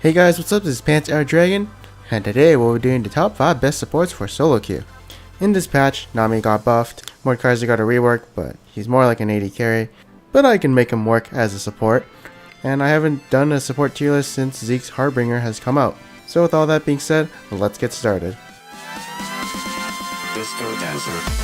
Hey guys, what's up? This is Pants Air Dragon, and today we'll be doing the top 5 best supports for solo queue. In this patch, Nami got buffed, Mordekaiser got a rework, but he's more like an AD carry, but I can make him work as a support, and I haven't done a support tier list since Zeke's Harbinger has come out. So with all that being said, let's get started. Disco Dancer.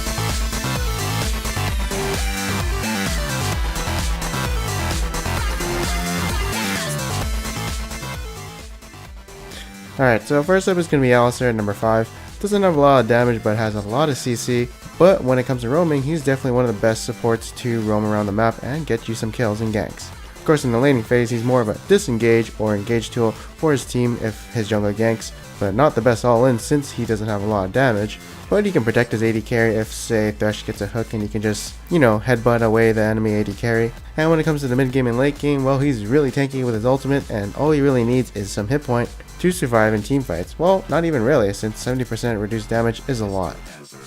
Alright, so first up is going to be Alistar at number 5. Doesn't have a lot of damage but has a lot of CC, but when it comes to roaming, he's definitely one of the best supports to roam around the map and get you some kills and ganks. Of course, in the laning phase, he's more of a disengage or engage tool for his team if his jungler ganks, but not the best all-in since he doesn't have a lot of damage. But he can protect his AD carry if, say, Thresh gets a hook and he can just, headbutt away the enemy AD carry. And when it comes to the mid game and late game, well, he's really tanky with his ultimate, and all he really needs is some hit point to survive in team fights. Well, not even really, since 70% reduced damage is a lot.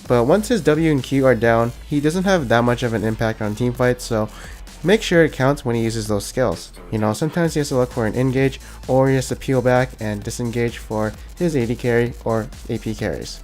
But once his W and Q are down, he doesn't have that much of an impact on team fights, so make sure it counts when he uses those skills. Sometimes he has to look for an engage, or he has to peel back and disengage for his AD carry or AP carries.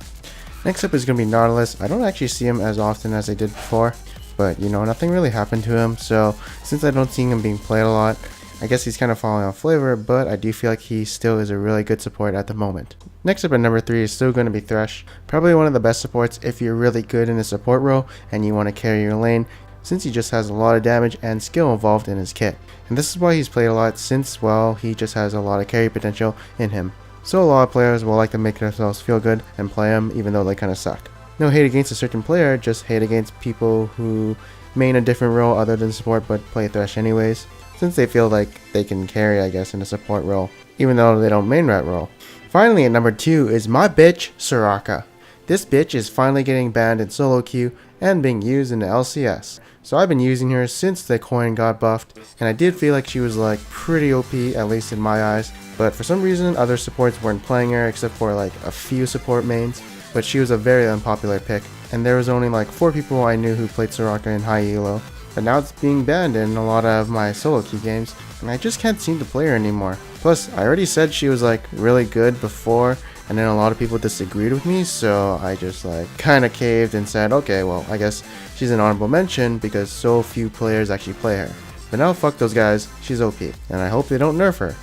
Next up is going to be Nautilus. I don't actually see him as often as I did before, but nothing really happened to him, so since I don't see him being played a lot, I guess he's kind of falling off flavor, but I do feel like he still is a really good support at the moment. Next up at number 3 is still going to be Thresh. Probably one of the best supports if you're really good in the support role and you want to carry your lane, since he just has a lot of damage and skill involved in his kit. And this is why he's played a lot, since, well, he just has a lot of carry potential in him. So a lot of players will like to make themselves feel good and play him even though they kind of suck. No hate against a certain player, just hate against people who main a different role other than support but play Thresh anyways, since they feel like they can carry, I guess, in a support role, even though they don't main that role. Finally, at number 2 is my bitch, Soraka. This bitch is finally getting banned in solo queue and being used in the LCS. So I've been using her since the coin got buffed, and I did feel like she was pretty OP, at least in my eyes, but for some reason other supports weren't playing her except for a few support mains, but she was a very unpopular pick, and there was only 4 people I knew who played Soraka in high elo. But now it's being banned in a lot of my solo queue games, and I just can't seem to play her anymore. Plus, I already said she was really good before, and then a lot of people disagreed with me, so I just kinda caved and said, okay, well, I guess she's an honorable mention because so few players actually play her. But now fuck those guys, she's OP, and I hope they don't nerf her.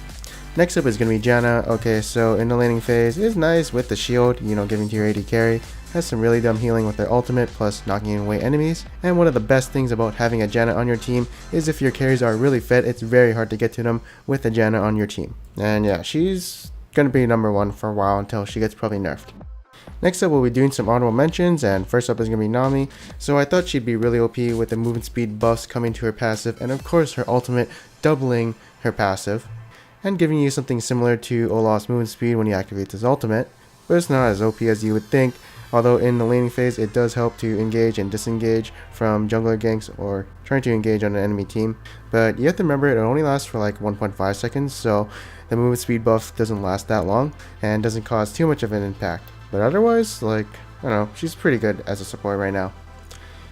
Next up is gonna be Janna. Okay, so in the laning phase, it's nice with the shield, giving to your AD carry. Has some really dumb healing with their ultimate, plus knocking away enemies. And one of the best things about having a Janna on your team is if your carries are really fit, it's very hard to get to them with a Janna on your team. And yeah, she's gonna be number 1 for a while until she gets probably nerfed. Next up, we'll be doing some honorable mentions, and first up is going to be Nami. So I thought she'd be really OP with the movement speed buffs coming to her passive, and of course her ultimate doubling her passive, and giving you something similar to Olaf's movement speed when he activates his ultimate, but it's not as OP as you would think, although in the laning phase it does help to engage and disengage from jungler ganks or trying to engage on an enemy team. But you have to remember it only lasts for 1.5 seconds, so the movement speed buff doesn't last that long and doesn't cause too much of an impact. But otherwise, I don't know, she's pretty good as a support right now.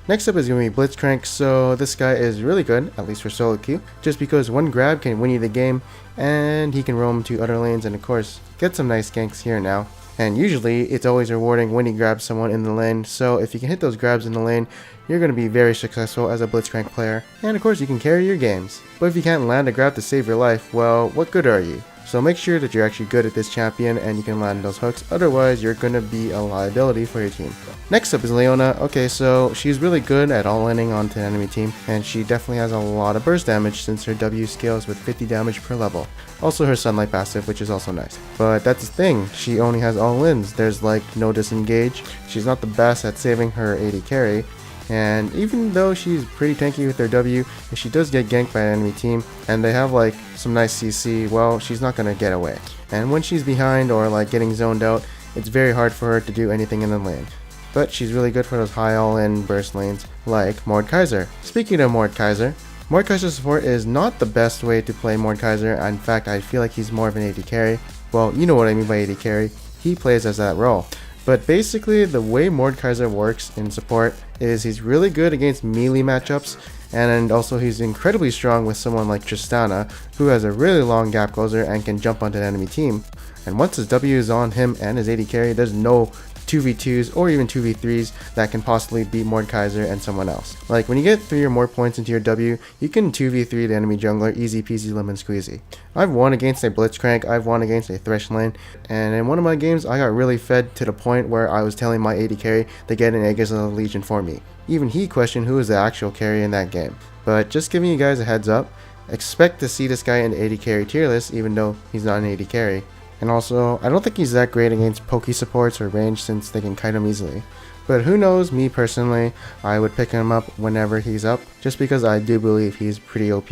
Next up is going to be Blitzcrank. So this guy is really good, at least for solo queue, just because one grab can win you the game, and he can roam to other lanes and of course get some nice ganks here and now. And usually it's always rewarding when he grabs someone in the lane, so if you can hit those grabs in the lane, you're going to be very successful as a Blitzcrank player, and of course you can carry your games. But if you can't land a grab to save your life, well, what good are you? So make sure that you're actually good at this champion and you can land those hooks, otherwise you're going to be a liability for your team. Next up is Leona. Okay, so she's really good at all-inning onto an enemy team, and she definitely has a lot of burst damage since her W scales with 50 damage per level. Also her sunlight passive, which is also nice. But that's the thing, she only has all-ins. There's no disengage. She's not the best at saving her AD carry, and even though she's pretty tanky with her W, if she does get ganked by an enemy team and they have some nice CC, well, she's not going to get away. And when she's behind or getting zoned out, it's very hard for her to do anything in the lane. But she's really good for those high all-in burst lanes like Mordekaiser. Speaking of Mordekaiser, Mordekaiser support is not the best way to play Mordekaiser. In fact, I feel like he's more of an AD carry. Well, you know what I mean by AD carry. He plays as that role. But basically, the way Mordekaiser works in support is he's really good against melee matchups, and also he's incredibly strong with someone like Tristana, who has a really long gap closer and can jump onto the enemy team. And once his W is on him and his AD carry, there's no 2v2s or even 2v3s that can possibly beat Mordekaiser and someone else. Like when you get 3 or more points into your W, you can 2v3 the enemy jungler easy peasy lemon squeezy. I've won against a Blitzcrank, I've won against a Thresh lane, and in one of my games I got really fed to the point where I was telling my AD carry to get an Aegis of the Legion for me. Even he questioned who was the actual carry in that game. But just giving you guys a heads up, expect to see this guy in the AD carry tier list even though he's not an AD carry. And also, I don't think he's that great against poke supports or range since they can kite him easily. But who knows, me personally, I would pick him up whenever he's up, just because I do believe he's pretty OP.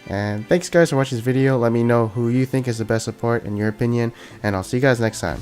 And thanks guys for watching this video, let me know who you think is the best support in your opinion, and I'll see you guys next time.